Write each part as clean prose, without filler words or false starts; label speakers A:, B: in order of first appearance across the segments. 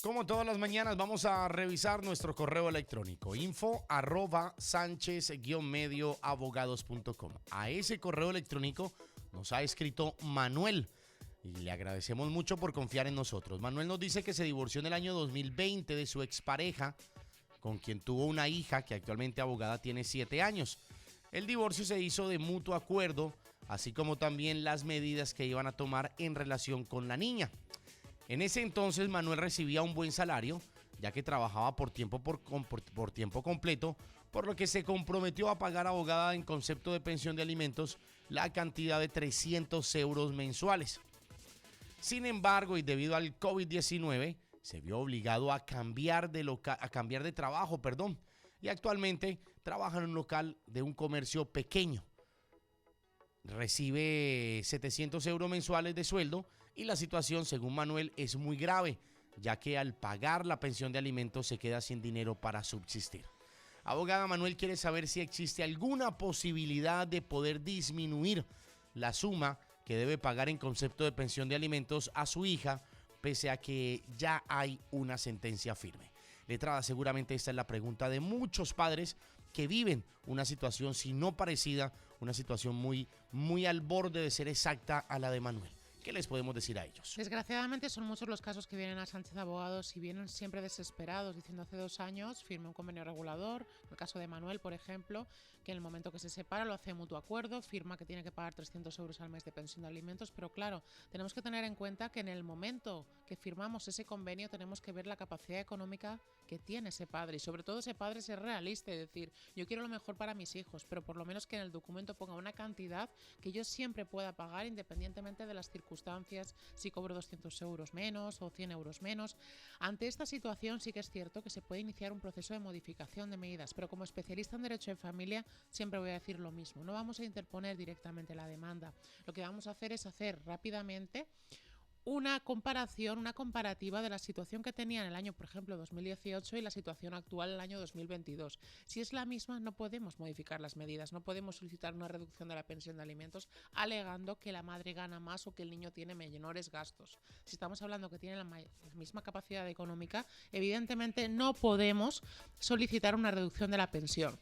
A: Como todas las mañanas, vamos a revisar nuestro correo electrónico, info@sanchez-medioabogados.com. A ese correo electrónico nos ha escrito Manuel y le agradecemos mucho por confiar en nosotros. Manuel nos dice que se divorció en el año 2020 de su expareja, con quien tuvo una hija que actualmente abogada tiene 7 años. El divorcio se hizo de mutuo acuerdo, así como también las medidas que iban a tomar en relación con la niña. En ese entonces Manuel recibía un buen salario, ya que trabajaba por tiempo completo, por lo que se comprometió a pagar abogada en concepto de pensión de alimentos la cantidad de 300 euros mensuales. Sin embargo, y debido al COVID-19, se vio obligado a cambiar de trabajo, y actualmente trabaja en un local de un comercio pequeño. Recibe 700 euros mensuales de sueldo y la situación, según Manuel, es muy grave, ya que al pagar la pensión de alimentos se queda sin dinero para subsistir. Abogada, Manuel quiere saber si existe alguna posibilidad de poder disminuir la suma que debe pagar en concepto de pensión de alimentos a su hija, pese a que ya hay una sentencia firme. Letrada, seguramente esta es la pregunta de muchos padres que viven una situación, si no parecida, una situación muy al borde de ser exacta a la de Manuel. ¿Qué les podemos decir a ellos?
B: Desgraciadamente son muchos los casos que vienen a Sánchez Abogados y vienen siempre desesperados, diciendo hace 2 años firmé un convenio regulador, el caso de Manuel, por ejemplo, que en el momento que se separa lo hace de mutuo acuerdo, firma que tiene que pagar 300 euros al mes de pensión de alimentos, pero claro, tenemos que tener en cuenta que en el momento que firmamos ese convenio tenemos que ver la capacidad económica que tiene ese padre y sobre todo ese padre ser realista y decir, yo quiero lo mejor para mis hijos, pero por lo menos que en el documento ponga una cantidad que yo siempre pueda pagar independientemente de las circunstancias, si cobro 200 euros menos o 100 euros menos. Ante esta situación sí que es cierto que se puede iniciar un proceso de modificación de medidas, pero como especialista en derecho de familia siempre voy a decir lo mismo, no vamos a interponer directamente la demanda, lo que vamos a hacer es hacer rápidamente una comparativa de la situación que tenía en el año, por ejemplo, 2018 y la situación actual en el año 2022. Si es la misma, no podemos modificar las medidas, no podemos solicitar una reducción de la pensión de alimentos alegando que la madre gana más o que el niño tiene menores gastos. Si estamos hablando que tiene la misma capacidad económica, evidentemente no podemos solicitar una reducción de la pensión.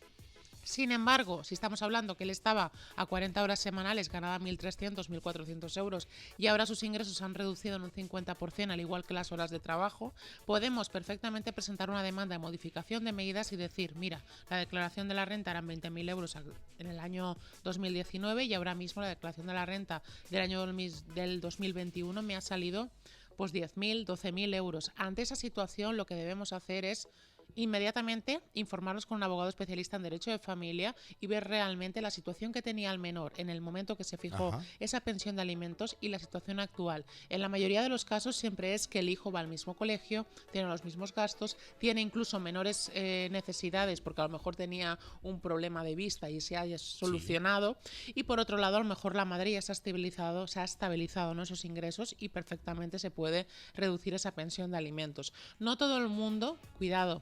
B: Sin embargo, si estamos hablando que él estaba a 40 horas semanales, ganaba 1.300, 1.400 euros y ahora sus ingresos han reducido en un 50%, al igual que las horas de trabajo, podemos perfectamente presentar una demanda de modificación de medidas y decir, mira, la declaración de la renta eran 20.000 euros en el año 2019 y ahora mismo la declaración de la renta del 2021 me ha salido pues 10.000, 12.000 euros. Ante esa situación lo que debemos hacer es inmediatamente informarnos con un abogado especialista en derecho de familia y ver realmente la situación que tenía el menor en el momento que se fijó esa pensión de alimentos y la situación actual. En la mayoría de los casos siempre es que el hijo va al mismo colegio, tiene los mismos gastos, tiene incluso menores necesidades porque a lo mejor tenía un problema de vista y se haya solucionado, y por otro lado a lo mejor la madre ya se ha estabilizado, ¿no? Esos ingresos y perfectamente se puede reducir esa pensión de alimentos. No todo el mundo, cuidado,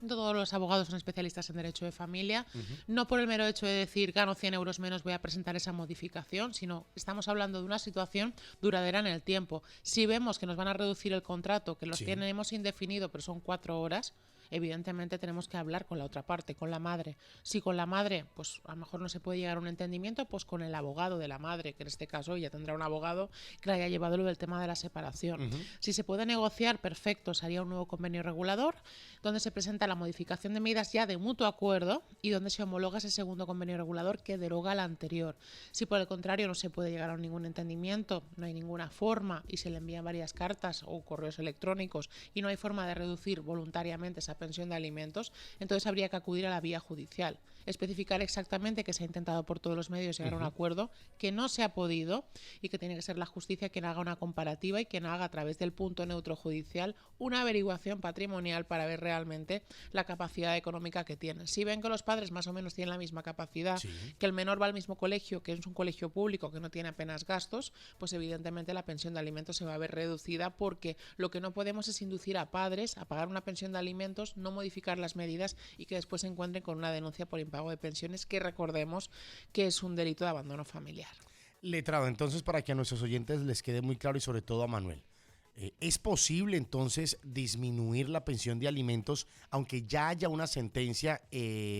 B: todos los abogados son especialistas en derecho de familia, no por el mero hecho de decir gano 100 euros menos voy a presentar esa modificación, sino estamos hablando de una situación duradera en el tiempo. Si vemos que nos van a reducir el contrato, que los tenemos indefinido pero son 4 horas, evidentemente tenemos que hablar con la otra parte, con la madre. Si con la madre, pues a lo mejor no se puede llegar a un entendimiento, pues con el abogado de la madre, que en este caso ya tendrá un abogado que le haya llevado lo del tema de la separación. Si se puede negociar, perfecto, se haría un nuevo convenio regulador donde se presenta la modificación de medidas ya de mutuo acuerdo y donde se homologa ese segundo convenio regulador que deroga el anterior. Si por el contrario no se puede llegar a ningún entendimiento, no hay ninguna forma y se le envían varias cartas o correos electrónicos y no hay forma de reducir voluntariamente esa pensión de alimentos, entonces habría que acudir a la vía judicial, especificar exactamente que se ha intentado por todos los medios llegar a un acuerdo, que no se ha podido y que tiene que ser la justicia quien haga una comparativa y quien haga a través del punto neutro judicial una averiguación patrimonial para ver realmente la capacidad económica que tienen. Si ven que los padres más o menos tienen la misma capacidad, que el menor va al mismo colegio, que es un colegio público que no tiene apenas gastos, pues evidentemente la pensión de alimentos se va a ver reducida, porque lo que no podemos es inducir a padres a pagar una pensión de alimentos, no modificar las medidas y que después se encuentren con una denuncia por impago de pensiones, que recordemos que es un delito de abandono familiar.
A: Letrado, entonces, para que a nuestros oyentes les quede muy claro y sobre todo a Manuel, ¿Es posible entonces disminuir la pensión de alimentos aunque ya haya una sentencia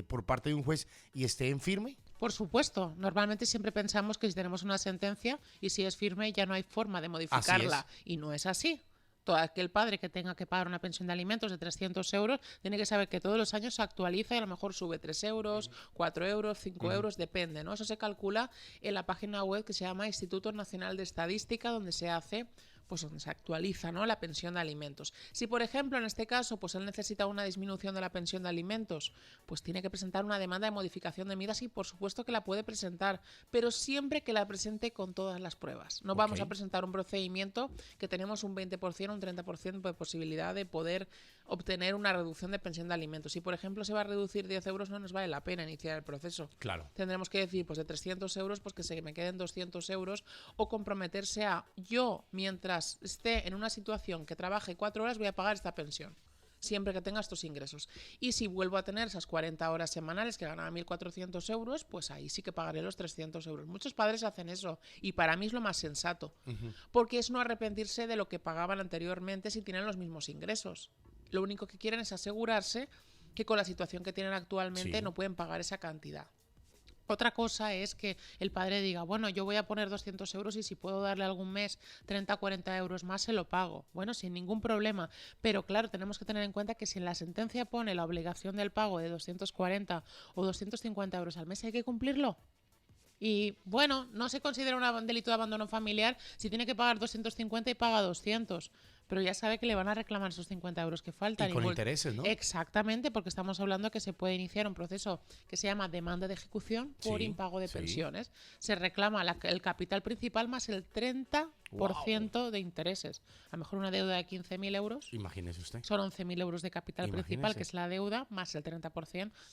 A: por parte de un juez y esté en firme?
B: Por supuesto, normalmente siempre pensamos que si tenemos una sentencia y si es firme ya no hay forma de modificarla, y no es así. Todo aquel padre que tenga que pagar una pensión de alimentos de 300 euros tiene que saber que todos los años se actualiza y a lo mejor sube 3 euros, 4 euros, 5 euros, depende, ¿no? Eso se calcula en la página web que se llama Instituto Nacional de Estadística, donde se hace, pues donde se actualiza, ¿no?, la pensión de alimentos. Si, por ejemplo, en este caso, pues él necesita una disminución de la pensión de alimentos, pues tiene que presentar una demanda de modificación de medidas y por supuesto que la puede presentar, pero siempre que la presente con todas las pruebas. No vamos a presentar un procedimiento que tenemos un 20%, un 30% de posibilidad de poder obtener una reducción de pensión de alimentos. Si, por ejemplo, se va a reducir 10 euros, no nos vale la pena iniciar el proceso.
A: Claro.
B: Tendremos que decir, pues de 300 euros, pues que se me queden 200 euros o comprometerse a yo, mientras esté en una situación que trabaje 4 horas, voy a pagar esta pensión, siempre que tenga estos ingresos. Y si vuelvo a tener esas 40 horas semanales que ganaba 1.400 euros, pues ahí sí que pagaré los 300 euros. Muchos padres hacen eso y para mí es lo más sensato, porque es no arrepentirse de lo que pagaban anteriormente si tienen los mismos ingresos. Lo único que quieren es asegurarse que con la situación que tienen actualmente no pueden pagar esa cantidad. Otra cosa es que el padre diga, bueno, yo voy a poner 200 euros y si puedo darle algún mes 30 o 40 euros más, se lo pago. Bueno, sin ningún problema. Pero claro, tenemos que tener en cuenta que si en la sentencia pone la obligación del pago de 240 o 250 euros al mes, hay que cumplirlo. Y bueno, no se considera un delito de abandono familiar si tiene que pagar 250 y paga 200. Pero ya sabe que le van a reclamar esos 50 euros que faltan.
A: Y con intereses, ¿no?
B: Exactamente, porque estamos hablando que se puede iniciar un proceso que se llama demanda de ejecución por impago de pensiones. Se reclama el capital principal más el 30% de intereses. A lo mejor una deuda de 15.000 euros.
A: Imagínese usted.
B: Son 11.000 euros de capital principal, que es la deuda, más el 30%,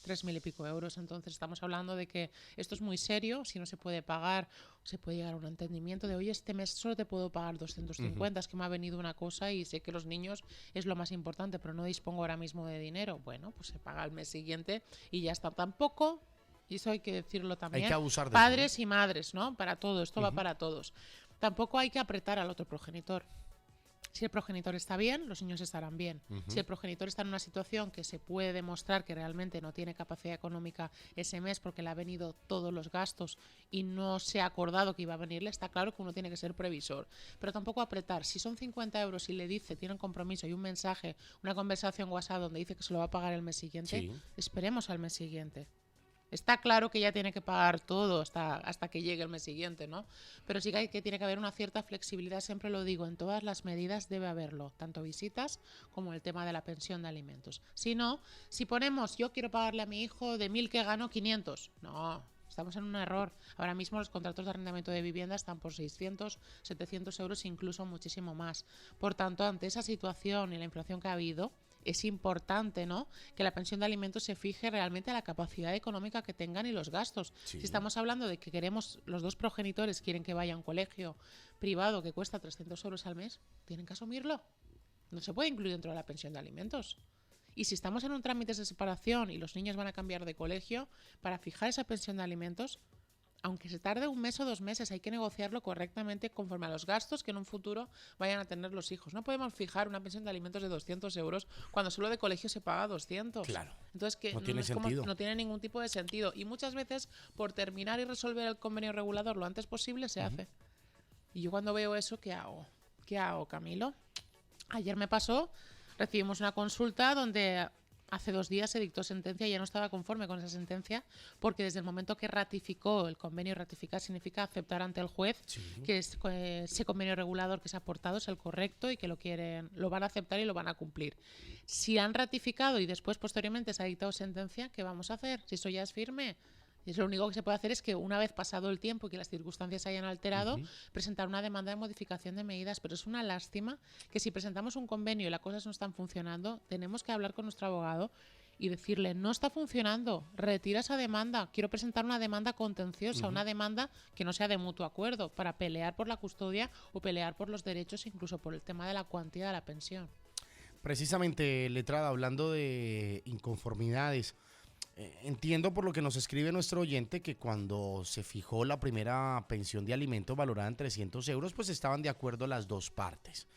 B: 3.000 y pico euros. Entonces estamos hablando de que esto es muy serio. Si no se puede pagar, se puede llegar a un entendimiento de, oye, este mes solo te puedo pagar 250, es que me ha venido una cosa y sé que los niños es lo más importante, pero no dispongo ahora mismo de dinero. Bueno, pues se paga al mes siguiente y ya está. Tampoco, y eso hay que decirlo también,
A: hay que abusar de
B: padres
A: eso,
B: y madres, ¿no? Para todo, esto va para todos. Tampoco hay que apretar al otro progenitor. Si el progenitor está bien, los niños estarán bien. Si el progenitor está en una situación que se puede demostrar que realmente no tiene capacidad económica ese mes porque le ha venido todos los gastos y no se ha acordado que iba a venirle, está claro que uno tiene que ser previsor. Pero tampoco apretar. Si son 50 euros y le dice, tiene un compromiso y un mensaje, una conversación WhatsApp donde dice que se lo va a pagar el mes siguiente, esperemos al mes siguiente. Está claro que ya tiene que pagar todo hasta que llegue el mes siguiente, ¿no? Pero sí que tiene que haber una cierta flexibilidad, siempre lo digo, en todas las medidas debe haberlo, tanto visitas como el tema de la pensión de alimentos. Si no, si ponemos, yo quiero pagarle a mi hijo de 1.000 que gano 500, no, estamos en un error. Ahora mismo los contratos de arrendamiento de vivienda están por 600, 700 euros, incluso muchísimo más. Por tanto, ante esa situación y la inflación que ha habido, es importante, ¿no?, que la pensión de alimentos se fije realmente a la capacidad económica que tengan y los gastos. Si estamos hablando de que queremos, los dos progenitores quieren que vaya a un colegio privado que cuesta 300 euros al mes, tienen que asumirlo. No se puede incluir dentro de la pensión de alimentos. Y si estamos en un trámite de separación y los niños van a cambiar de colegio, para fijar esa pensión de alimentos, aunque se tarde un mes o 2 meses, hay que negociarlo correctamente conforme a los gastos que en un futuro vayan a tener los hijos. No podemos fijar una pensión de alimentos de 200 euros cuando solo de colegio se paga 200.
A: Claro.
B: Entonces, que
A: no tiene sentido.
B: No tiene ningún tipo de sentido. Y muchas veces, por terminar y resolver el convenio regulador lo antes posible, se hace. Y yo cuando veo eso, ¿qué hago? ¿Qué hago, Camilo? Ayer me pasó, recibimos una consulta donde hace 2 días se dictó sentencia y ya no estaba conforme con esa sentencia porque desde el momento que ratificó el convenio, ratificar significa aceptar ante el juez que ese convenio regulador que se ha aportado es el correcto y que lo van a aceptar y lo van a cumplir. Si han ratificado y después posteriormente se ha dictado sentencia, ¿qué vamos a hacer? Si eso ya es firme. Y lo único que se puede hacer es que una vez pasado el tiempo y que las circunstancias se hayan alterado, presentar una demanda de modificación de medidas. Pero es una lástima que si presentamos un convenio y las cosas no están funcionando, tenemos que hablar con nuestro abogado y decirle, no está funcionando, retira esa demanda, quiero presentar una demanda contenciosa, una demanda que no sea de mutuo acuerdo, para pelear por la custodia o pelear por los derechos, incluso por el tema de la cuantía de la pensión.
A: Precisamente, letrada, hablando de inconformidades, entiendo por lo que nos escribe nuestro oyente que cuando se fijó la primera pensión de alimentos valorada en 300 euros, pues estaban de acuerdo las dos partes.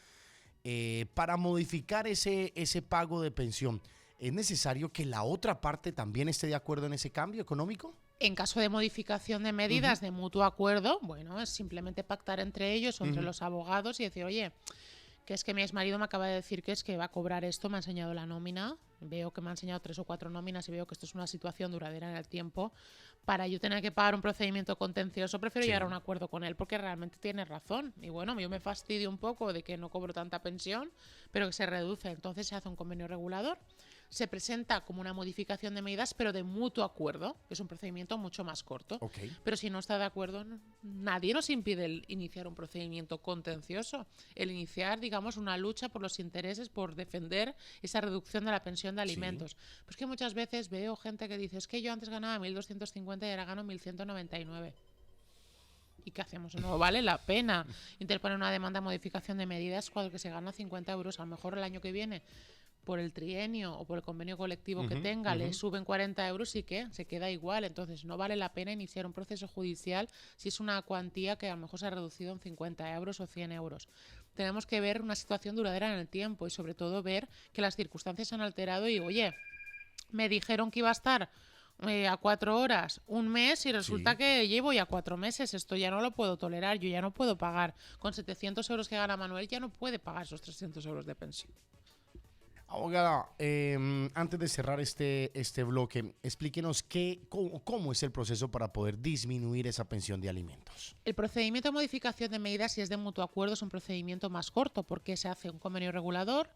A: Para modificar ese pago de pensión, ¿es necesario que la otra parte también esté de acuerdo en ese cambio económico?
B: En caso de modificación de medidas de mutuo acuerdo, bueno, es simplemente pactar entre ellos o entre los abogados y decir, oye, que es que mi exmarido me acaba de decir que es que va a cobrar esto, me ha enseñado la nómina, veo que me ha enseñado 3 o 4 nóminas y veo que esto es una situación duradera en el tiempo, para yo tener que pagar un procedimiento contencioso, prefiero llegar a un acuerdo con él porque realmente tiene razón. Y bueno, yo me fastidio un poco de que no cobro tanta pensión, pero que se reduce, entonces se hace un convenio regulador. Se presenta como una modificación de medidas, pero de mutuo acuerdo, que es un procedimiento mucho más corto. Pero si no está de acuerdo, nadie nos impide iniciar un procedimiento contencioso, el iniciar, digamos, una lucha por los intereses, por defender esa reducción de la pensión de alimentos. Pues que muchas veces veo gente que dice, es que yo antes ganaba 1.250 y ahora gano 1.199. ¿Y qué hacemos? No vale la pena interponer una demanda de modificación de medidas cuando que se gana 50 euros, a lo mejor el año que viene por el trienio o por el convenio colectivo que tenga, le suben 40 euros y ¿qué? Se queda igual. Entonces no vale la pena iniciar un proceso judicial si es una cuantía que a lo mejor se ha reducido en 50 euros o 100 euros. Tenemos que ver una situación duradera en el tiempo y sobre todo ver que las circunstancias se han alterado y, oye, me dijeron que iba a estar a 4 horas un mes y resulta que llevo ya 4 meses. Esto ya no lo puedo tolerar, yo ya no puedo pagar. Con 700 euros que gana Manuel ya no puede pagar esos 300 euros de pensión.
A: Abogada, antes de cerrar este bloque, explíquenos cómo es el proceso para poder disminuir esa pensión de alimentos.
B: El procedimiento de modificación de medidas, si es de mutuo acuerdo, es un procedimiento más corto porque se hace un convenio regulador,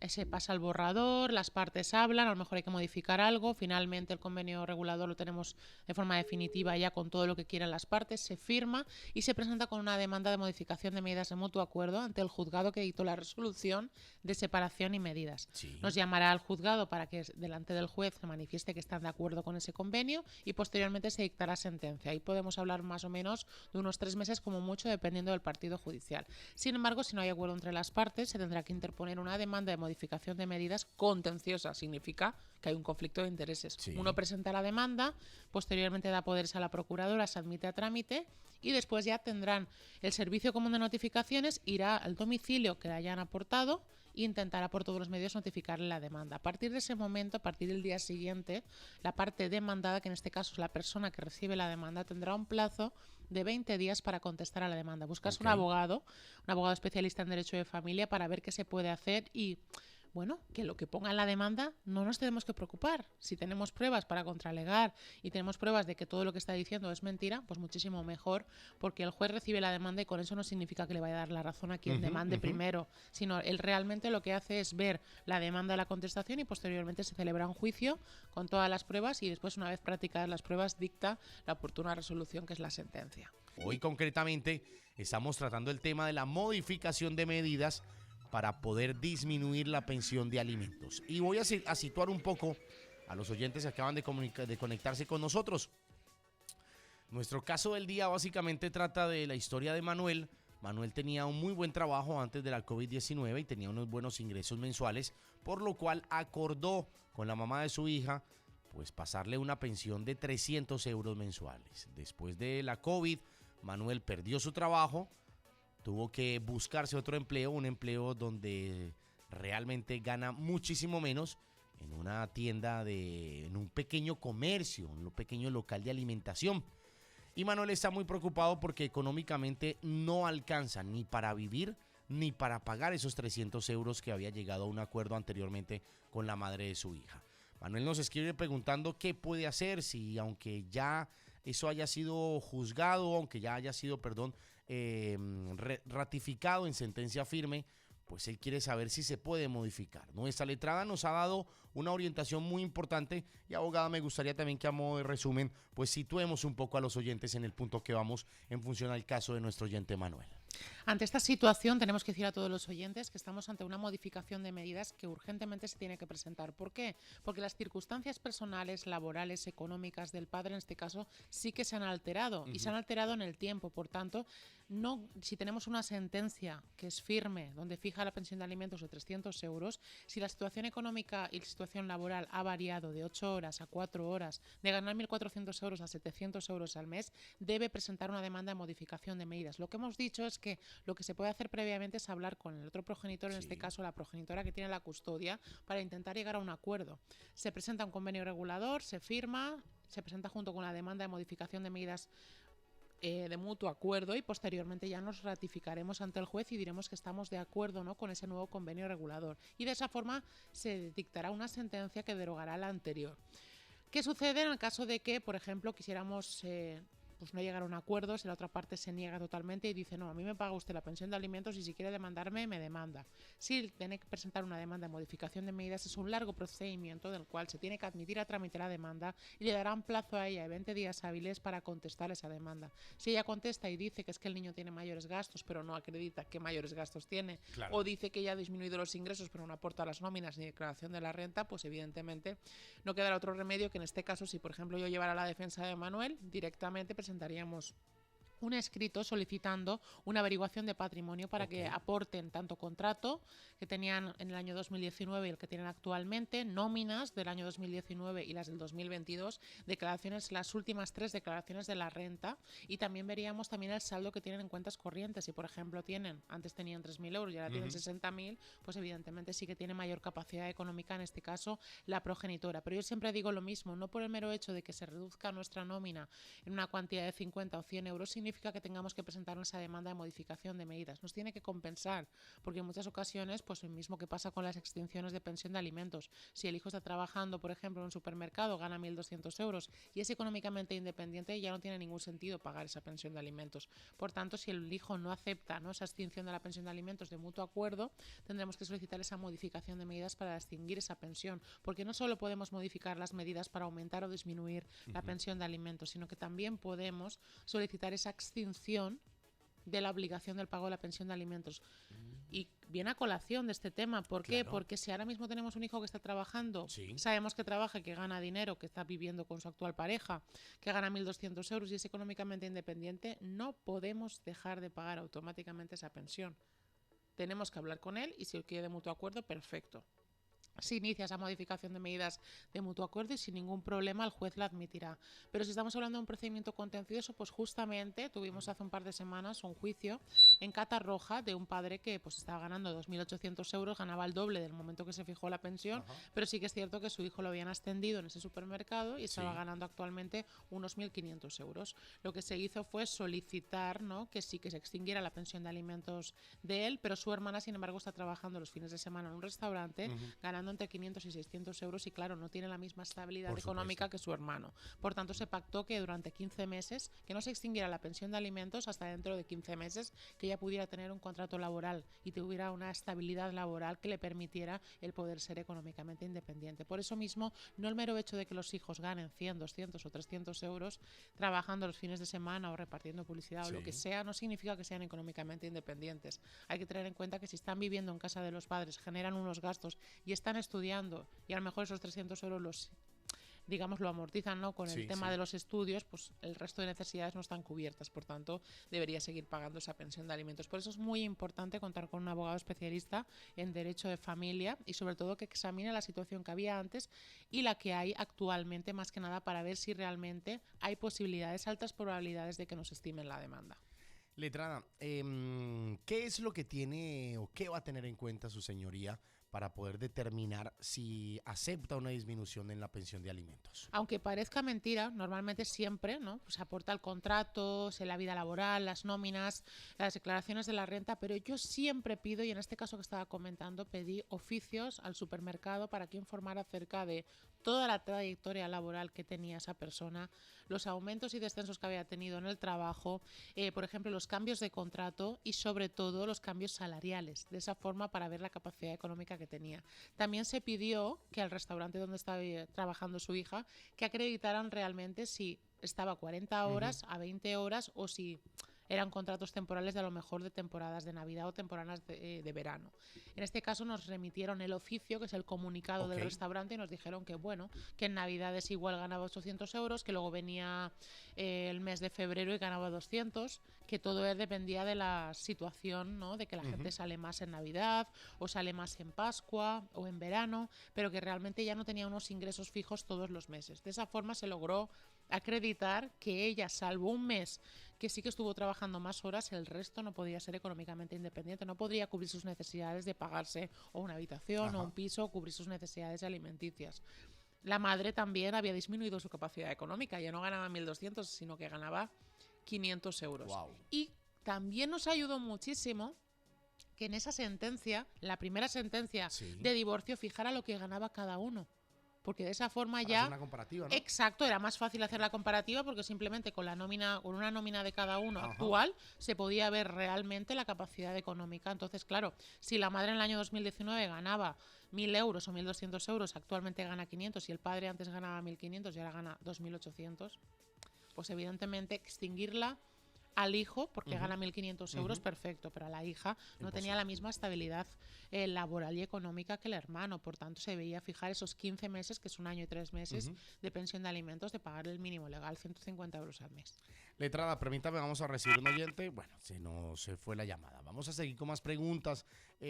B: se pasa al borrador, las partes hablan, a lo mejor hay que modificar algo, finalmente el convenio regulador lo tenemos de forma definitiva ya con todo lo que quieran las partes, se firma y se presenta con una demanda de modificación de medidas de mutuo acuerdo ante el juzgado que dictó la resolución de separación y medidas. Nos llamará al juzgado para que delante del juez se manifieste que están de acuerdo con ese convenio y posteriormente se dictará sentencia. Ahí podemos hablar más o menos de unos 3 meses como mucho dependiendo del partido judicial. Sin embargo, si no hay acuerdo entre las partes, se tendrá que interponer una demanda de modificación de medidas contenciosa. Significa que hay un conflicto de intereses. Uno presenta la demanda, posteriormente da poderes a la procuradora, se admite a trámite y después ya tendrán el servicio común de notificaciones, irá al domicilio que le hayan aportado e intentará por todos los medios notificarle la demanda. A partir de ese momento, a partir del día siguiente, la parte demandada, que en este caso es la persona que recibe la demanda, tendrá un plazo de 20 días para contestar a la demanda. Buscarse un abogado especialista en derecho de familia para ver qué se puede hacer y, bueno, que lo que ponga en la demanda no nos tenemos que preocupar. Si tenemos pruebas para contraalegar y tenemos pruebas de que todo lo que está diciendo es mentira, pues muchísimo mejor, porque el juez recibe la demanda y con eso no significa que le vaya a dar la razón a quien demande primero, sino él realmente lo que hace es ver la demanda, la contestación y posteriormente se celebra un juicio con todas las pruebas y después, una vez practicadas las pruebas, dicta la oportuna resolución, que es la sentencia.
A: Hoy concretamente estamos tratando el tema de la modificación de medidas para poder disminuir la pensión de alimentos. Y voy a situar un poco a los oyentes que acaban de conectarse con nosotros. Nuestro caso del día básicamente trata de la historia de Manuel. Manuel tenía un muy buen trabajo antes de la COVID-19 y tenía unos buenos ingresos mensuales, por lo cual acordó con la mamá de su hija pues pasarle una pensión de 300 euros mensuales. Después de la COVID, Manuel perdió su trabajo, tuvo que buscarse otro empleo, un empleo donde realmente gana muchísimo menos, en una tienda, en un pequeño comercio, un pequeño local de alimentación. Y Manuel está muy preocupado porque económicamente no alcanza ni para vivir ni para pagar esos 300 euros que había llegado a un acuerdo anteriormente con la madre de su hija. Manuel nos escribe preguntando qué puede hacer si, aunque ya eso haya sido juzgado, aunque ya haya sido, ratificado en sentencia firme, pues él quiere saber si se puede modificar. Nuestra letrada nos ha dado una orientación muy importante y, abogada, me gustaría también que, a modo de resumen, pues situemos un poco a los oyentes en el punto que vamos en función al caso de nuestro oyente Manuel.
B: Ante esta situación tenemos que decir a todos los oyentes que estamos ante una modificación de medidas que urgentemente se tiene que presentar. ¿Por qué? Porque las circunstancias personales, laborales, económicas del padre en este caso sí que se han alterado y se han alterado en el tiempo. Por tanto, no, si tenemos una sentencia que es firme, donde fija la pensión de alimentos de 300 euros, si la situación económica y la situación laboral ha variado de 8 horas a 4 horas, de ganar 1.400 euros a 700 euros al mes, debe presentar una demanda de modificación de medidas. Lo que hemos dicho es que lo que se puede hacer previamente es hablar con el otro progenitor, en este caso la progenitora que tiene la custodia, para intentar llegar a un acuerdo. Se presenta un convenio regulador, se firma, se presenta junto con la demanda de modificación de medidas de mutuo acuerdo, y posteriormente ya nos ratificaremos ante el juez y diremos que estamos de acuerdo, ¿no?, con ese nuevo convenio regulador, y de esa forma se dictará una sentencia que derogará la anterior. ¿Qué sucede en el caso de que, por ejemplo, quisiéramos pues no llegar a un acuerdo, si la otra parte se niega totalmente y dice: no, a mí me paga usted la pensión de alimentos y si quiere demandarme, me demanda? Si tiene que presentar una demanda de modificación de medidas, es un largo procedimiento del cual se tiene que admitir a trámite la demanda y le darán plazo a ella de 20 días hábiles para contestar esa demanda. Si ella contesta y dice que es que el niño tiene mayores gastos, pero no acredita qué mayores gastos tiene, o dice que ella ha disminuido los ingresos pero no aporta las nóminas ni declaración de la renta, pues evidentemente no quedará otro remedio que, en este caso, si por ejemplo yo llevara la defensa de Manuel, directamente presentaríamos un escrito solicitando una averiguación de patrimonio para que aporten tanto contrato que tenían en el año 2019 y el que tienen actualmente, nóminas del año 2019 y las del 2022, declaraciones, las últimas 3 declaraciones de la renta, y también veríamos también el saldo que tienen en cuentas corrientes. Si por ejemplo antes tenían 3.000 euros y ahora tienen 60.000, pues evidentemente sí que tiene mayor capacidad económica, en este caso la progenitora. Pero yo siempre digo lo mismo: no por el mero hecho de que se reduzca nuestra nómina en una cuantía de 50 o 100 euros significa que tengamos que presentar esa demanda de modificación de medidas. Nos tiene que compensar, porque en muchas ocasiones, pues lo mismo que pasa con las extinciones de pensión de alimentos, si el hijo está trabajando, por ejemplo, en un supermercado, gana 1.200 euros y es económicamente independiente, ya no tiene ningún sentido pagar esa pensión de alimentos. Por tanto, si el hijo no acepta, ¿no?, esa extinción de la pensión de alimentos de mutuo acuerdo, tendremos que solicitar esa modificación de medidas para extinguir esa pensión, porque no solo podemos modificar las medidas para aumentar o disminuir la pensión de alimentos, sino que también podemos solicitar esa extinción de la obligación del pago de la pensión de alimentos. Y viene a colación de este tema. ¿Por qué? Porque si ahora mismo tenemos un hijo que está trabajando, sabemos que trabaja, que gana dinero, que está viviendo con su actual pareja, que gana 1.200 euros y es económicamente independiente, no podemos dejar de pagar automáticamente esa pensión. Tenemos que hablar con él y, si él quiere de mutuo acuerdo, perfecto. Se inicia esa modificación de medidas de mutuo acuerdo y sin ningún problema el juez la admitirá. Pero si estamos hablando de un procedimiento contencioso, pues justamente tuvimos hace un par de semanas un juicio en Catarroja de un padre que pues estaba ganando 2.800 euros, ganaba el doble del momento que se fijó la pensión, pero sí que es cierto que su hijo lo habían ascendido en ese supermercado y estaba ganando actualmente unos 1.500 euros. Lo que se hizo fue solicitar, ¿no?, que sí que se extinguiera la pensión de alimentos de él, pero su hermana, sin embargo, está trabajando los fines de semana en un restaurante, ganando entre 500 y 600 euros y, claro, no tiene la misma estabilidad económica que su hermano. Por tanto, se pactó que durante 15 meses, que no se extinguiera la pensión de alimentos hasta dentro de 15 meses, que ella pudiera tener un contrato laboral y tuviera una estabilidad laboral que le permitiera el poder ser económicamente independiente. Por eso mismo, no el mero hecho de que los hijos ganen 100, 200 o 300 euros trabajando los fines de semana o repartiendo publicidad o lo que sea, no significa que sean económicamente independientes. Hay que tener en cuenta que si están viviendo en casa de los padres, generan unos gastos y están estudiando, y a lo mejor esos 300 euros los, digamos, lo amortizan, ¿no?, con el tema de los estudios, pues el resto de necesidades no están cubiertas. Por tanto, debería seguir pagando esa pensión de alimentos. Por eso es muy importante contar con un abogado especialista en derecho de familia y, sobre todo, que examine la situación que había antes y la que hay actualmente, más que nada para ver si realmente hay posibilidades, altas probabilidades, de que nos estimen la demanda.
A: Letrada, ¿qué es lo que tiene o qué va a tener en cuenta su señoría para poder determinar si acepta una disminución en la pensión de alimentos?
B: Aunque parezca mentira, normalmente siempre, ¿no?, pues aporta el contrato, la vida laboral, las nóminas, las declaraciones de la renta, pero yo siempre pido, y en este caso que estaba comentando, pedí oficios al supermercado para que informara acerca de toda la trayectoria laboral que tenía esa persona, los aumentos y descensos que había tenido en el trabajo, por ejemplo, los cambios de contrato y, sobre todo, los cambios salariales, de esa forma para ver la capacidad económica que tenía. También se pidió que al restaurante donde estaba trabajando su hija, que acreditaran realmente si estaba 40 horas a 20 horas o si eran contratos temporales de a lo mejor de temporadas de Navidad o temporadas de verano. En este caso nos remitieron el oficio, que es el comunicado del restaurante, y nos dijeron que bueno, que en Navidades igual ganaba 800 euros, que luego venía el mes de febrero y ganaba 200, que todo dependía de la situación, ¿no? De que la gente sale más en Navidad o sale más en Pascua o en verano, pero que realmente ya no tenía unos ingresos fijos todos los meses. De esa forma se logró acreditar que ella, salvo un mes que sí que estuvo trabajando más horas, el resto no podía ser económicamente independiente, no podría cubrir sus necesidades de pagarse o una habitación o un piso, o cubrir sus necesidades alimenticias. La madre también había disminuido su capacidad económica, ya no ganaba 1.200, sino que ganaba 500 euros.
A: Wow.
B: Y también nos ayudó muchísimo que en esa sentencia, la primera sentencia de divorcio, fijara lo que ganaba cada uno. Porque de esa forma
A: para
B: ya...
A: hacer una comparativa, ¿no?
B: Exacto, era más fácil hacer la comparativa porque simplemente con la nómina, con una nómina de cada uno actual, se podía ver realmente la capacidad económica. Entonces, claro, si la madre en el año 2019 ganaba 1.000 euros o 1.200 euros, actualmente gana 500, y el padre antes ganaba 1.500 y ahora gana 2.800, pues evidentemente extinguirla al hijo, porque gana 1.500 euros, perfecto, pero a la hija no tenía la misma estabilidad laboral y económica que el hermano, por tanto se veía fijar esos 15 meses, que es un año y 3 meses, de pensión de alimentos, de pagar el mínimo legal, 150 euros al mes.
A: Letrada, permítame, vamos a recibir un oyente. Bueno, se fue la llamada. Vamos a seguir con más preguntas.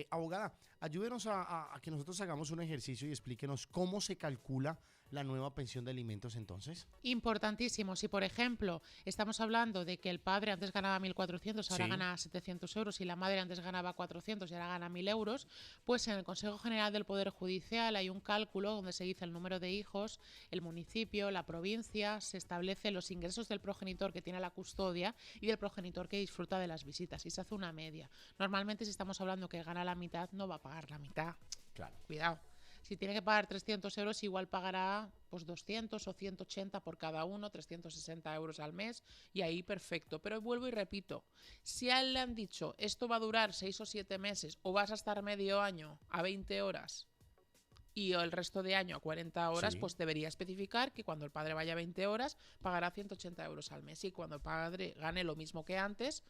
A: Abogada, ayúdenos a que nosotros hagamos un ejercicio y explíquenos cómo se calcula la nueva pensión de alimentos entonces.
B: Importantísimo. Si, por ejemplo, estamos hablando de que el padre antes ganaba 1.400, ahora gana 700 euros, y la madre antes ganaba 400 y ahora gana 1.000 euros, pues en el Consejo General del Poder Judicial hay un cálculo donde se dice el número de hijos, el municipio, la provincia, se establece los ingresos del progenitor que tiene la custodia y del progenitor que disfruta de las visitas, y se hace una media. Normalmente, si estamos hablando que gana la mitad, no va a pagar la mitad.
A: Claro.
B: Cuidado. Si tiene que pagar 300 euros, igual pagará pues 200 o 180 por cada uno, 360 euros al mes, y ahí perfecto. Pero vuelvo y repito, si a él le han dicho esto va a durar 6 o 7 meses o vas a estar medio año a 20 horas y el resto de año a 40 horas, pues debería especificar que cuando el padre vaya a 20 horas pagará 180 euros al mes, y cuando el padre gane lo mismo que antes,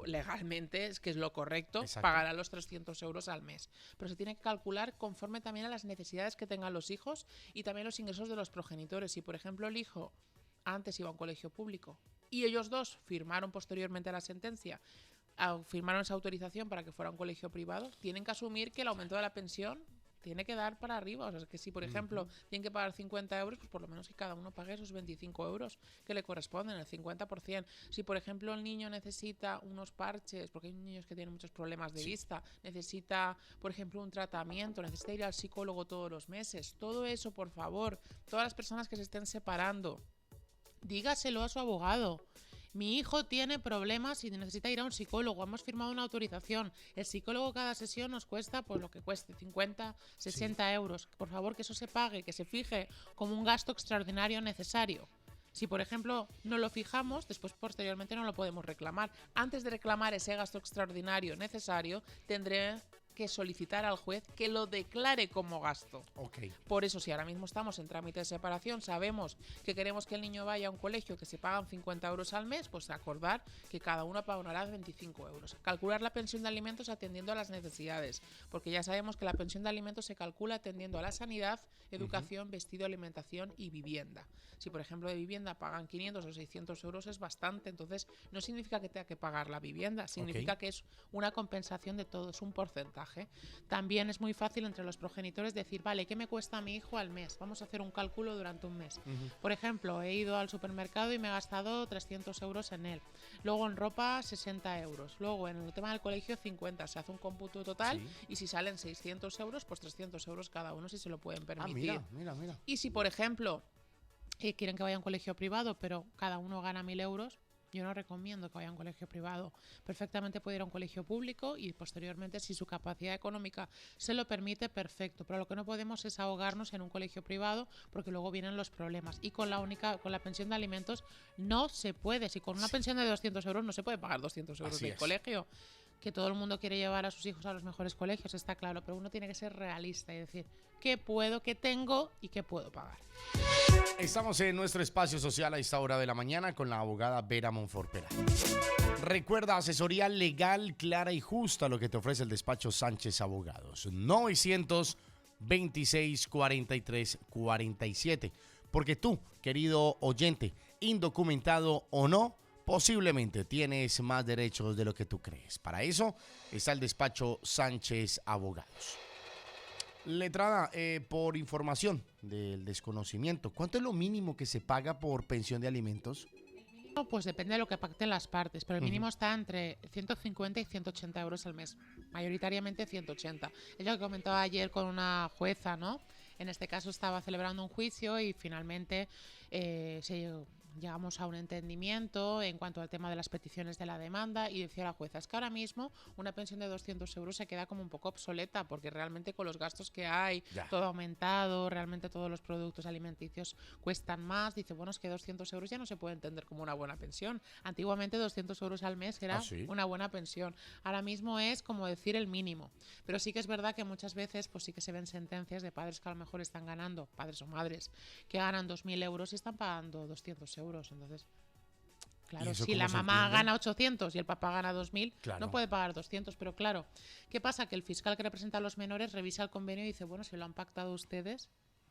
B: legalmente, es que es lo correcto, pagará los 300 euros al mes. Pero se tiene que calcular conforme también a las necesidades que tengan los hijos y también los ingresos de los progenitores. Si, por ejemplo, el hijo antes iba a un colegio público y ellos dos firmaron posteriormente a la sentencia, firmaron esa autorización para que fuera un colegio privado, tienen que asumir que el aumento de la pensión tiene que dar para arriba. O sea, que si, por ejemplo, tienen que pagar 50 euros, pues por lo menos que cada uno pague esos 25 euros que le corresponden, el 50%. Si, por ejemplo, el niño necesita unos parches, porque hay niños que tienen muchos problemas de vista, necesita, por ejemplo, un tratamiento, necesita ir al psicólogo todos los meses, todo eso, por favor, todas las personas que se estén separando, dígaselo a su abogado. Mi hijo tiene problemas y necesita ir a un psicólogo. Hemos firmado una autorización. El psicólogo cada sesión nos cuesta, pues lo que cueste, 50, 60 euros. Por favor, que eso se pague, que se fije como un gasto extraordinario necesario. Si, por ejemplo, no lo fijamos, después posteriormente no lo podemos reclamar. Antes de reclamar ese gasto extraordinario necesario, tendré que solicitar al juez que lo declare como gasto. Por eso, si ahora mismo estamos en trámite de separación, sabemos que queremos que el niño vaya a un colegio que se pagan 50 euros al mes, pues acordar que cada uno pagará 25 euros. Calcular la pensión de alimentos atendiendo a las necesidades, porque ya sabemos que la pensión de alimentos se calcula atendiendo a la sanidad, educación, vestido, alimentación y vivienda. Si, por ejemplo, de vivienda pagan 500 o 600 euros, es bastante. Entonces, no significa que tenga que pagar la vivienda, significa que es una compensación de todo, es un porcentaje. También es muy fácil entre los progenitores decir, vale, ¿qué me cuesta a mi hijo al mes? Vamos a hacer un cálculo durante un mes. Por ejemplo, he ido al supermercado y me he gastado 300 euros en él. Luego en ropa 60 euros. Luego en el tema del colegio 50. Se hace un cómputo total y si salen 600 euros, pues 300 euros cada uno si se lo pueden permitir.
A: Mira.
B: Y si, por ejemplo, quieren que vaya a un colegio privado, pero cada uno gana 1.000 euros, yo no recomiendo que vaya a un colegio privado. Perfectamente puede ir a un colegio público y posteriormente, si su capacidad económica se lo permite, perfecto. Pero lo que no podemos es ahogarnos en un colegio privado porque luego vienen los problemas. Y con la pensión de alimentos no se puede. Si con una pensión de 200 euros no se puede pagar 200 euros del colegio. que todo el mundo quiere llevar a sus hijos a los mejores colegios, está claro, pero uno tiene que ser realista y decir qué puedo, qué tengo y qué puedo pagar.
A: Estamos en nuestro espacio social a esta hora de la mañana con la abogada Vera Monforpera. Recuerda, asesoría legal, clara y justa, lo que te ofrece el despacho Sánchez Abogados. 926-43-47. Porque tú, querido oyente, indocumentado o no, posiblemente tienes más derechos de lo que tú crees. Para eso está el despacho Sánchez Abogados. Letrada, por información del desconocimiento, ¿cuánto es lo mínimo que se paga por pensión de alimentos?
B: No, pues depende de lo que pacten las partes, pero el mínimo está entre 150 y 180 euros al mes, mayoritariamente 180. Es lo que comentaba ayer con una jueza, ¿no? En este caso estaba celebrando un juicio y finalmente llegamos a un entendimiento en cuanto al tema de las peticiones de la demanda y decía la jueza, es que ahora mismo una pensión de 200 euros se queda como un poco obsoleta porque realmente con los gastos que hay, todo ha aumentado, realmente todos los productos alimenticios cuestan más. Dice, bueno, es que 200 euros ya no se puede entender como una buena pensión. Antiguamente 200 euros al mes era una buena pensión. Ahora mismo es como decir el mínimo. Pero sí que es verdad que muchas veces pues sí que se ven sentencias de padres que a lo mejor están ganando, padres o madres, que ganan 2.000 euros y están pagando 200 euros. Entonces, claro, si la mamá gana 800 y el papá gana 2.000, no puede pagar 200. Pero claro, ¿qué pasa? Que el fiscal que representa a los menores revisa el convenio y dice, bueno, si lo han pactado ustedes,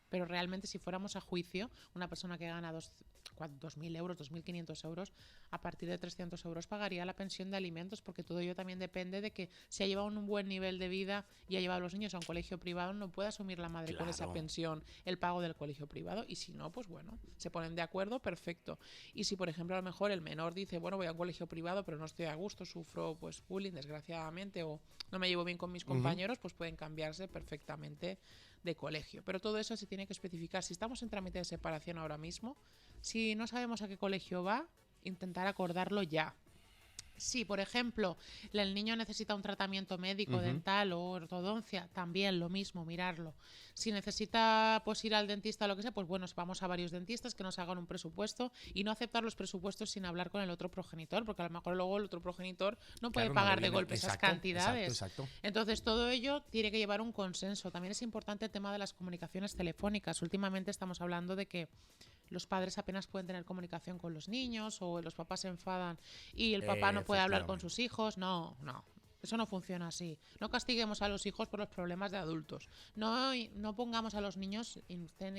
B: pero realmente si fuéramos a juicio, una persona que gana 2.000 euros, 2.500 euros, a partir de 300 euros pagaría la pensión de alimentos, porque todo ello también depende de que si ha llevado un buen nivel de vida y ha llevado a los niños a un colegio privado, no puede asumir la madre con esa pensión el pago del colegio privado, y si no, pues bueno, se ponen de acuerdo, perfecto. Y si por ejemplo a lo mejor el menor dice, bueno, voy a un colegio privado pero no estoy a gusto, sufro pues bullying desgraciadamente o no me llevo bien con mis compañeros, pues pueden cambiarse perfectamente de colegio. Pero todo eso se tiene que especificar. Si estamos en trámite de separación ahora mismo, si no sabemos a qué colegio va, intentar acordarlo ya. Si, por ejemplo, el niño necesita un tratamiento médico, dental o ortodoncia, también lo mismo, mirarlo. Si necesita pues ir al dentista o lo que sea, pues bueno, vamos a varios dentistas que nos hagan un presupuesto y no aceptar los presupuestos sin hablar con el otro progenitor, porque a lo mejor luego el otro progenitor no puede pagar de golpe esas cantidades.
A: Exacto.
B: Entonces, todo ello tiene que llevar un consenso. También es importante el tema de las comunicaciones telefónicas. Últimamente estamos hablando de que los padres apenas pueden tener comunicación con los niños o los papás se enfadan y el papá no puede hablar con sus hijos. No. Eso no funciona así. No castiguemos a los hijos por los problemas de adultos. No pongamos a los niños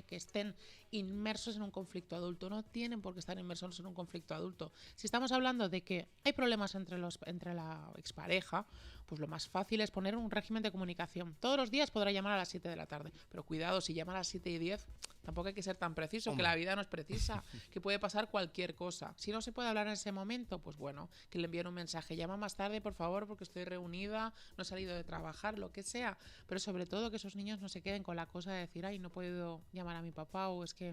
B: que estén inmersos en un conflicto adulto. No tienen por qué estar inmersos en un conflicto adulto. Si estamos hablando de que hay problemas entre la expareja, pues lo más fácil es poner un régimen de comunicación. Todos los días podrá llamar a las 7 de la tarde. Pero cuidado, si llama a las 7:10, tampoco hay que ser tan preciso, que la vida no es precisa, que puede pasar cualquier cosa. Si no se puede hablar en ese momento, pues bueno, que le envíen un mensaje. Llama más tarde, por favor, porque estoy reunida, no he salido de trabajar, lo que sea. Pero sobre todo que esos niños no se queden con la cosa de decir, ay, no puedo llamar a mi papá, o es que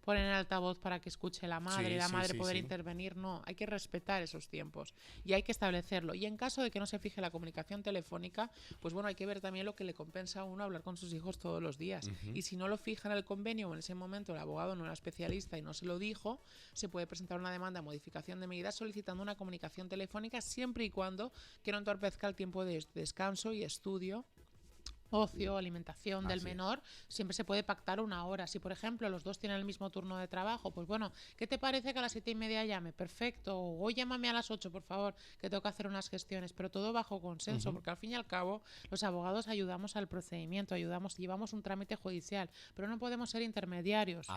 B: ponen el altavoz para que escuche la madre, la madre poder intervenir. No, hay que respetar esos tiempos y hay que establecerlo. Y en caso de que no se fije la comunicación telefónica, pues bueno, hay que ver también lo que le compensa a uno hablar con sus hijos todos los días. Y si no lo fija en el convenio o en ese momento el abogado no era especialista y no se lo dijo, se puede presentar una demanda de modificación de medidas solicitando una comunicación telefónica siempre y cuando que no entorpezca el tiempo de descanso y estudio, ocio, alimentación del menor. Siempre se puede pactar una hora. Si por ejemplo los dos tienen el mismo turno de trabajo, pues bueno, ¿qué te parece que a las 7:30 llame? Perfecto. O hoy llámame a las 8, por favor, que tengo que hacer unas gestiones, pero todo bajo consenso, porque al fin y al cabo los abogados ayudamos al procedimiento, llevamos un trámite judicial, pero no podemos ser intermediarios.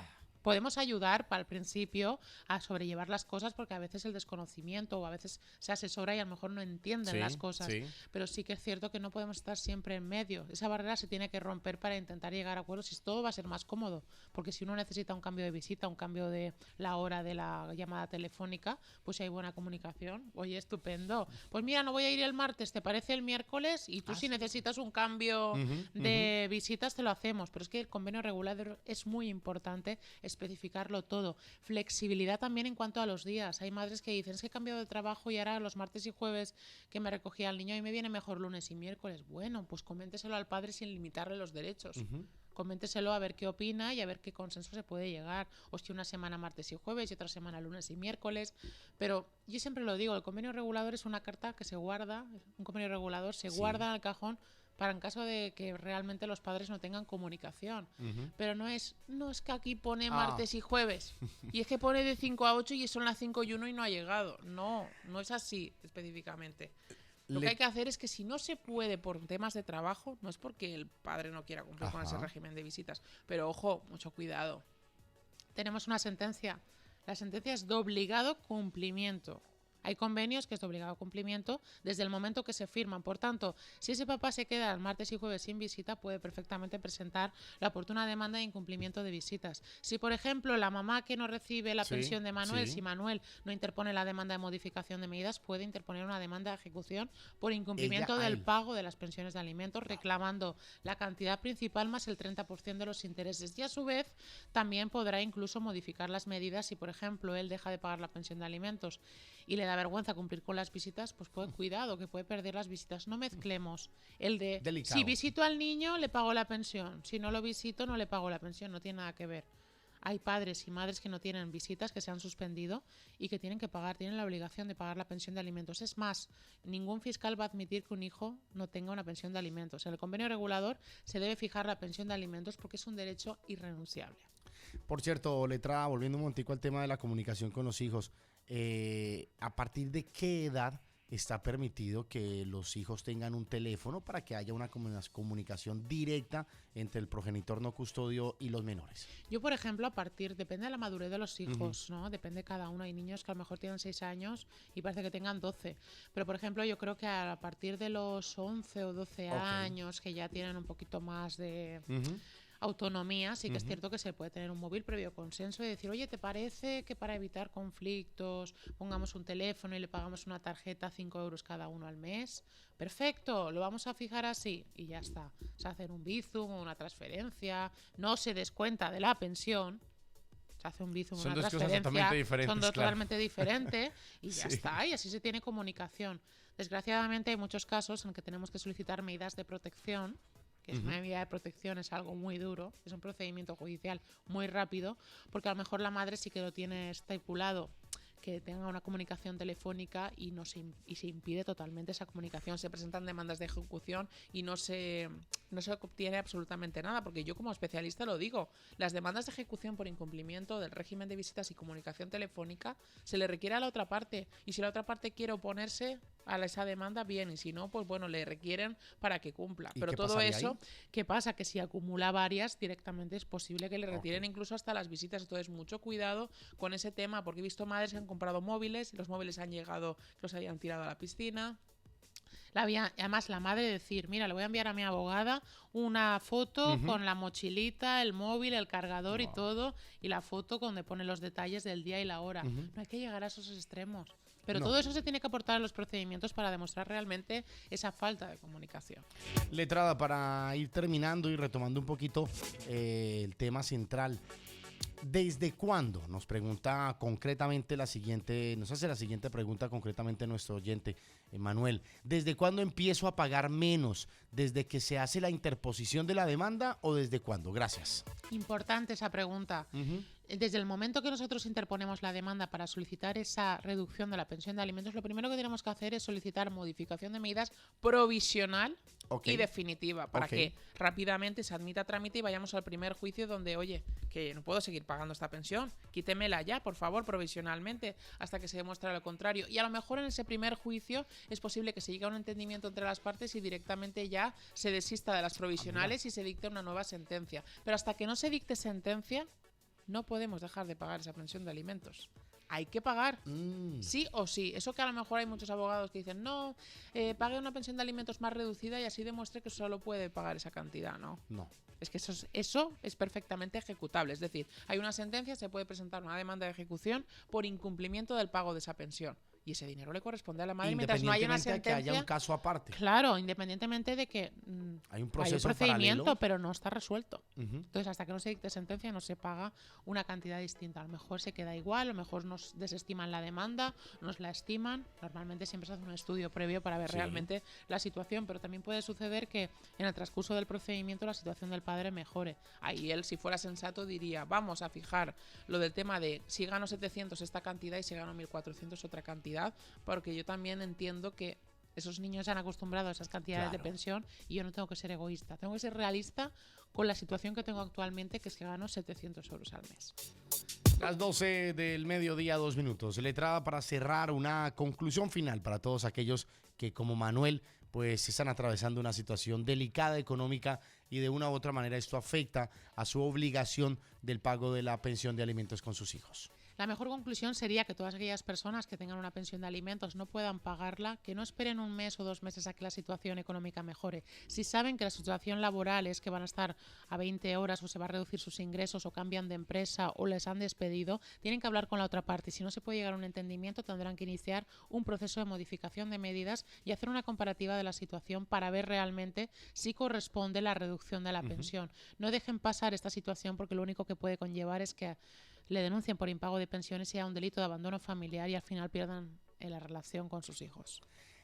B: Podemos ayudar para el principio a sobrellevar las cosas, porque a veces el desconocimiento o a veces se asesora y a lo mejor no entienden las cosas, pero sí que es cierto que no podemos estar siempre en medio. Esa barrera se tiene que romper para intentar llegar a acuerdos y todo va a ser más cómodo, porque si uno necesita un cambio de visita, un cambio de la hora de la llamada telefónica, pues si hay buena comunicación, oye, estupendo. Pues mira, no voy a ir el martes, ¿te parece el miércoles? Y tú si necesitas un cambio de visitas te lo hacemos, pero es que el convenio regulador es muy importante especificarlo todo. Flexibilidad también en cuanto a los días. Hay madres que dicen, es que he cambiado de trabajo y ahora los martes y jueves que me recogía el niño y me viene mejor lunes y miércoles. Bueno, pues coménteselo al padre sin limitarle los derechos. Coménteselo a ver qué opina y a ver qué consenso se puede llegar. O si una semana martes y jueves y otra semana lunes y miércoles. Pero yo siempre lo digo, el convenio regulador es una carta que se guarda, un convenio regulador se guarda en el cajón para en caso de que realmente los padres no tengan comunicación. Pero no es que aquí pone martes y jueves, y es que pone de 5 a 8 y son las 5:01 y no ha llegado. No es así específicamente. Lo que hay que hacer es que si no se puede por temas de trabajo, no es porque el padre no quiera cumplir con ese régimen de visitas, pero ojo, mucho cuidado. Tenemos una sentencia. La sentencia es de obligado cumplimiento. Hay convenios que es de obligado cumplimiento desde el momento que se firman. Por tanto, si ese papá se queda el martes y jueves sin visita, puede perfectamente presentar la oportuna demanda de incumplimiento de visitas. Si, por ejemplo, la mamá que no recibe la pensión de Manuel, si Manuel no interpone la demanda de modificación de medidas, puede interponer una demanda de ejecución por incumplimiento del pago de las pensiones de alimentos, reclamando la cantidad principal más el 30% de los intereses. Y a su vez, también podrá incluso modificar las medidas si, por ejemplo, él deja de pagar la pensión de alimentos y le da vergüenza cumplir con las visitas, pues cuidado, que puede perder las visitas. No mezclemos el de delicado. Si visito al niño, le pago la pensión. Si no lo visito, no le pago la pensión. No tiene nada que ver. Hay padres y madres que no tienen visitas, que se han suspendido y que tienen que pagar, tienen la obligación de pagar la pensión de alimentos. Es más, ningún fiscal va a admitir que un hijo no tenga una pensión de alimentos. En el convenio regulador se debe fijar la pensión de alimentos porque es un derecho irrenunciable.
A: Por cierto, letrada, volviendo un momentico al tema de la comunicación con los hijos, ¿a partir de qué edad está permitido que los hijos tengan un teléfono para que haya una comunicación directa entre el progenitor no custodio y los menores?
B: Yo, por ejemplo, depende de la madurez de los hijos, ¿no? Depende de cada uno. Hay niños que a lo mejor tienen 6 años y parece que tengan 12. Pero, por ejemplo, yo creo que a partir de los 11 o 12 años, que ya tienen un poquito más de autonomía, sí que es cierto que se puede tener un móvil previo consenso y decir, oye, ¿te parece que para evitar conflictos pongamos un teléfono y le pagamos una tarjeta 5 euros cada uno al mes? Perfecto, lo vamos a fijar así y ya está. Se hace un bizum o una transferencia, no se descuenta de la pensión. Se hace un bizum, una transferencia, son dos totalmente diferentes y ya está, y así se tiene comunicación. Desgraciadamente hay muchos casos en que tenemos que solicitar medidas de protección, que es una medida de protección, es algo muy duro, es un procedimiento judicial muy rápido, porque a lo mejor la madre sí que lo tiene estipulado, que tenga una comunicación telefónica y se impide totalmente esa comunicación. Se presentan demandas de ejecución y no se obtiene absolutamente nada, porque yo como especialista lo digo, las demandas de ejecución por incumplimiento del régimen de visitas y comunicación telefónica se le requiere a la otra parte, y si la otra parte quiere oponerse a esa demanda, bien, y si no, pues bueno, le requieren para que cumpla. Pero todo eso, ahí? ¿Qué pasa? Que si acumula varias, directamente es posible que le retiren incluso hasta las visitas. Entonces, mucho cuidado con ese tema, porque he visto madres que han comprado móviles, y los móviles han llegado, los habían tirado a la piscina. Además, la madre decir, mira, le voy a enviar a mi abogada una foto con la mochilita, el móvil, el cargador y todo, y la foto donde pone los detalles del día y la hora. No hay que llegar a esos extremos. Pero todo eso se tiene que aportar en los procedimientos para demostrar realmente esa falta de comunicación.
A: Letrada, para ir terminando y retomando un poquito el tema central, ¿desde cuándo? Nos pregunta concretamente nos hace la siguiente pregunta concretamente nuestro oyente, Manuel. ¿Desde cuándo empiezo a pagar menos? ¿Desde que se hace la interposición de la demanda o desde cuándo? Gracias.
B: Importante esa pregunta. Desde el momento que nosotros interponemos la demanda para solicitar esa reducción de la pensión de alimentos, lo primero que tenemos que hacer es solicitar modificación de medidas provisional y definitiva, para que rápidamente se admita trámite y vayamos al primer juicio donde, oye, que no puedo seguir pagando esta pensión, quítemela ya, por favor, provisionalmente, hasta que se demuestre lo contrario. Y a lo mejor en ese primer juicio es posible que se llegue a un entendimiento entre las partes y directamente ya se desista de las provisionales y se dicte una nueva sentencia. Pero hasta que no se dicte sentencia, no podemos dejar de pagar esa pensión de alimentos. Hay que pagar, sí o sí. Eso que a lo mejor hay muchos abogados que dicen, no, pague una pensión de alimentos más reducida y así demuestre que solo puede pagar esa cantidad, ¿no?
A: No.
B: Es que eso es perfectamente ejecutable. Es decir, hay una sentencia, se puede presentar una demanda de ejecución por incumplimiento del pago de esa pensión. y ese dinero le corresponde a la madre mientras no haya una
A: Independientemente de que
B: sentencia.
A: haya un caso aparte.
B: Claro, independientemente de que
A: Hay un proceso
B: procedimiento,
A: paralelo.
B: pero no está resuelto.
A: Ujú.
B: Entonces, hasta que no se dicte sentencia, no se paga una cantidad distinta. A lo mejor se queda igual, a lo mejor nos desestiman la demanda, nos la estiman. Normalmente siempre se hace un estudio previo para ver
A: Sí.
B: realmente la situación, pero también puede suceder que en el transcurso del procedimiento la situación del padre mejore. Ahí él, si fuera sensato, diría, vamos a fijar lo del tema de si gano 700 esta cantidad y si gano 1.400 otra cantidad, porque yo también entiendo que esos niños se han acostumbrado a esas cantidades de
A: Claro.
B: pensión y yo no tengo que ser egoísta, tengo que ser realista con la situación que tengo actualmente, que es que gano 700 euros al mes.
A: Las 12 del mediodía, 2 minutos. Letrada, para cerrar, una conclusión final para todos aquellos que, como Manuel, pues están atravesando una situación delicada económica y de una u otra manera esto afecta a su obligación del pago de la pensión de alimentos con sus hijos.
B: La mejor conclusión sería que todas aquellas personas que tengan una pensión de alimentos no puedan pagarla, que no esperen un mes o 2 meses a que la situación económica mejore. Si saben que la situación laboral es que van a estar a 20 horas o se va a reducir sus ingresos o cambian de empresa o les han despedido, tienen que hablar con la otra parte. Si no se puede llegar a un entendimiento, tendrán que iniciar un proceso de modificación de medidas y hacer una comparativa de la situación para ver realmente si corresponde la reducción de la pensión. No dejen pasar esta situación porque lo único que puede conllevar es que le denuncien por impago de pensiones, sea un delito de abandono familiar y al final pierdan la relación con sus hijos.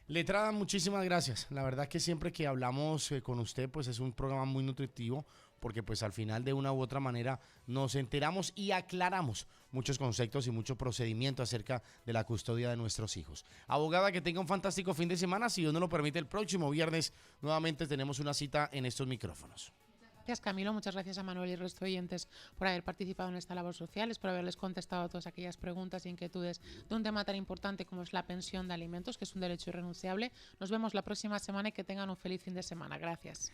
A: Letrada, muchísimas gracias. La verdad que siempre que hablamos con usted, pues es un programa muy nutritivo, porque pues al final de una u otra manera nos enteramos y aclaramos muchos conceptos y mucho procedimiento acerca de la custodia de nuestros hijos. Abogada, que tenga un fantástico fin de semana. Si Dios nos lo permite, el próximo viernes nuevamente tenemos una cita en estos micrófonos.
B: Gracias, Camilo. Muchas gracias a Manuel y el resto de oyentes por haber participado en esta labor social, por haberles contestado a todas aquellas preguntas e inquietudes de un tema tan importante como es la pensión de alimentos, que es un derecho irrenunciable. Nos vemos la próxima semana y que tengan un feliz fin de semana. Gracias.